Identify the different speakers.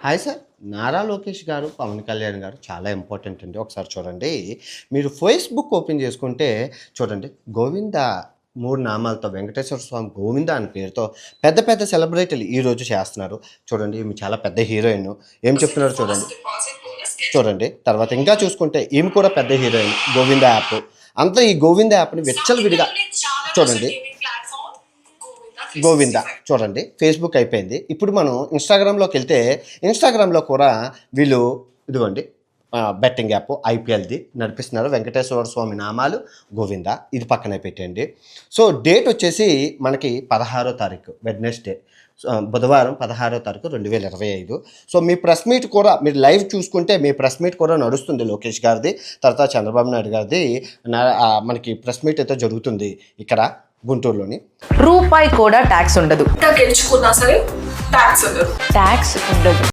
Speaker 1: Hi sir. Nara Lokesh గారు, పవన్ కళ్యాణ్ గారు చాలా ఇంపార్టెంట్ అండి. ఒకసారి చూడండి. మీరు ఫేస్‌బుక్ ఓపెన్ చేసుకుంటే చూడండి. గోవింద 3 నామాలతో వెంకటేశ్వర స్వామి గోవింద అని పేరుతో పెద్ద పెద్ద సెలబ్రిటీలు ఈరోజు చేస్తున్నారు. చూడండి ఈమె చాలా పెద్ద హీరోయిన్. ఏం చెప్తున్నారో చూడండి. చూడండి. తర్వాత ఇంకా చూసుకుంటే ఈమె కూడా పెద్ద హీరోయిన్. గోవింద యాప్. అంతా ఈ గోవింద యాప్‌ని విచ్చలవిడిగా చూడండి. గోవింద చూడండి. ఫేస్‌బుక్ అయిపోయింది. ఇప్పుడు మనం ఇన్‌స్టాగ్రామ్‌లోకెళ్తే ఇన్‌స్టాగ్రామ్‌లో కూడా వీళ్ళు ఇదిగోండి బెట్టింగ్ యాప్ ఐపీఎల్‌ది నడిపిస్తున్నారు. వెంకటేశ్వర స్వామి నామాలు గోవింద. ఇది పక్కనే పెట్టేయండి. సో డేట్ వచ్చేసి మనకి 16వ తారీఖు వెడ్నెస్‌డే. బుధవారం 16వ తారీఖు 2025. సో మీ ప్రెస్ మీట్ కూడా మీరు లైవ్ చూసుకుంటే మీ ప్రెస్ మీట్ కూడా నడుస్తుంది లోకేష్ గారిది. తర్వాత చంద్రబాబు నాయుడు గారిది మనకి ప్రెస్ మీట్ అయితే జరుగుతుంది ఇక్కడ గుంటూరులోని.
Speaker 2: రూపాయి కూడా ట్యాక్స్ ఉండదు.
Speaker 3: గెలుచుకున్నా సరే ట్యాక్స్ ఉండదు.
Speaker 2: ట్యాక్స్ ఉండదు.